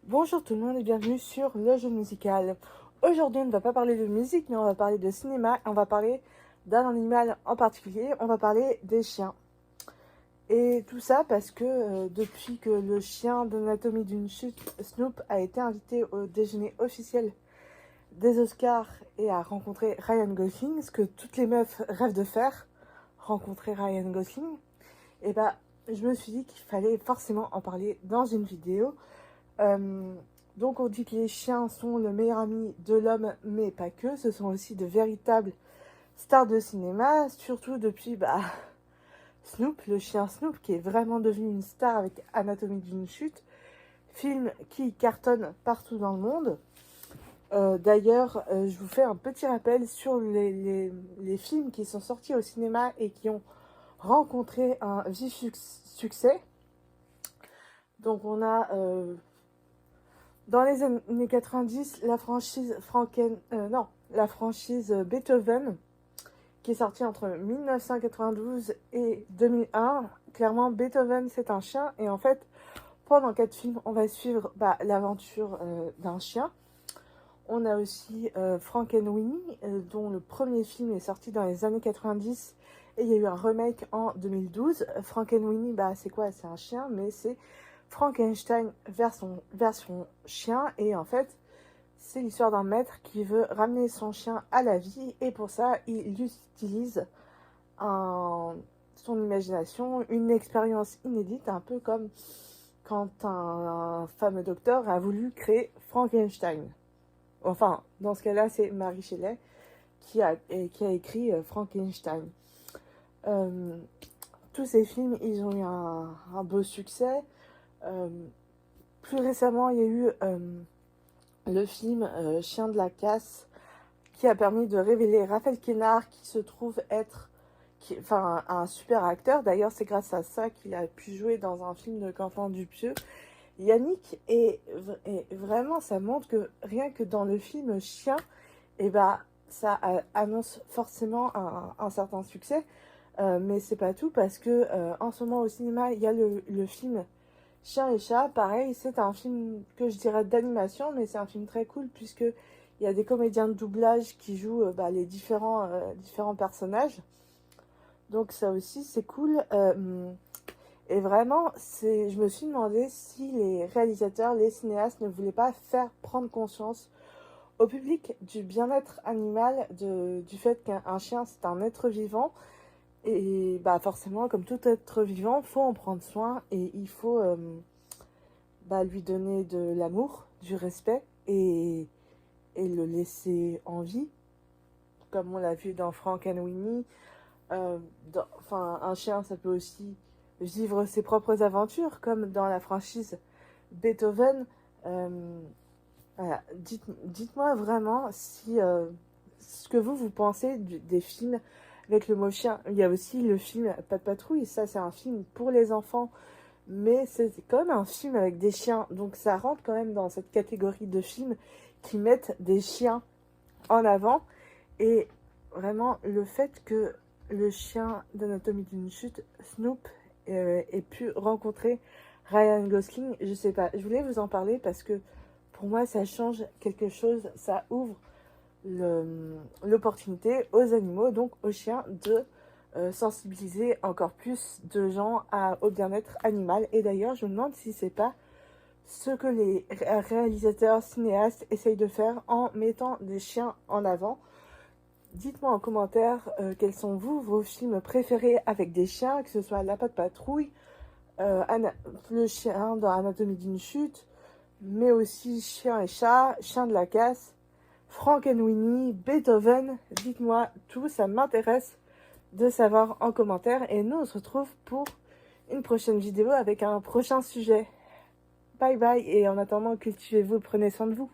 Bonjour tout le monde et bienvenue sur le jeu musical. Aujourd'hui on ne va pas parler de musique mais on va parler de cinéma et on va parler d'un animal en particulier, on va parler des chiens. Et tout ça parce que depuis que le chien d'Anatomie d'une chute, Snoop, a été invité au déjeuner officiel des Oscars et a rencontré Ryan Gosling, ce que toutes les meufs rêvent de faire, rencontrer Ryan Gosling, et bah je me suis dit qu'il fallait forcément en parler dans une vidéo. Euh, donc on dit que les chiens sont le meilleur ami de l'homme, mais pas que, ce sont aussi de véritables stars de cinéma, surtout depuis Snoop, le chien Snoop, qui est vraiment devenu une star avec Anatomie d'une chute, film qui cartonne partout dans le monde. D'ailleurs, je vous fais un petit rappel sur les films qui sont sortis au cinéma et qui ont rencontré un vif succès. Donc on a dans les années 90, la franchise Beethoven, qui est sortie entre 1992 et 2001. Clairement, Beethoven, c'est un chien. Et en fait, pendant 4 films, on va suivre l'aventure d'un chien. On a aussi Frankenweenie, dont le premier film est sorti dans les années 90. Et il y a eu un remake en 2012. Frankenweenie, c'est quoi? C'est un chien, mais c'est Frankenstein version chien. Et en fait, c'est l'histoire d'un maître qui veut ramener son chien à la vie. Et pour ça, il utilise son imagination, une expérience inédite, un peu comme quand un fameux docteur a voulu créer Frankenstein. Enfin, dans ce cas-là, c'est Mary Shelley qui a écrit Frankenstein. Euh, tous ces films, ils ont eu un beau succès. Euh, Plus récemment, il y a eu le film Chien de la casse, qui a permis de révéler Raphaël Quénard, qui se trouve être un super acteur. D'ailleurs, c'est grâce à ça qu'il a pu jouer dans un film de Quentin Dupieux. Yannick, et vraiment, ça montre que rien que dans le film Chien, ça annonce forcément un certain succès. Mais c'est pas tout parce que en ce moment au cinéma, il y a le film Chien et chat. Pareil, c'est un film que je dirais d'animation, mais c'est un film très cool puisque il y a des comédiens de doublage qui jouent les différents personnages. Donc ça aussi, c'est cool. Et vraiment, je me suis demandé si les réalisateurs, les cinéastes ne voulaient pas faire prendre conscience au public du bien-être animal, du fait qu'un chien, c'est un être vivant. Et forcément, comme tout être vivant, il faut en prendre soin et il faut lui donner de l'amour, du respect et le laisser en vie, comme on l'a vu dans Frankenweenie. Un chien, ça peut aussi vivre ses propres aventures, comme dans la franchise Beethoven. Voilà. Dites-moi vraiment si ce que vous pensez des films avec le mot chien. Il y a aussi le film Pas de patrouille, ça c'est un film pour les enfants, mais c'est quand même un film avec des chiens, donc ça rentre quand même dans cette catégorie de films qui mettent des chiens en avant. Et vraiment, le fait que le chien d'Anatomie d'une chute, Snoop, ait pu rencontrer Ryan Gosling, je sais pas, je voulais vous en parler parce que pour moi, ça change quelque chose, ça ouvre l'opportunité aux animaux, donc aux chiens, de sensibiliser encore plus de gens au bien-être animal. Et d'ailleurs, je me demande si c'est pas ce que les réalisateurs, cinéastes essayent de faire en mettant des chiens en avant. Dites-moi en commentaire quels sont vos films préférés avec des chiens, que ce soit La Patte Patrouille, le chien dans Anatomie d'une chute, mais aussi Chien et chat, Chien de la casse, Frankenweenie, Beethoven. Dites-moi tout, ça m'intéresse de savoir en commentaire. Et nous, on se retrouve pour une prochaine vidéo avec un prochain sujet. Bye bye, et en attendant, cultivez-vous, prenez soin de vous.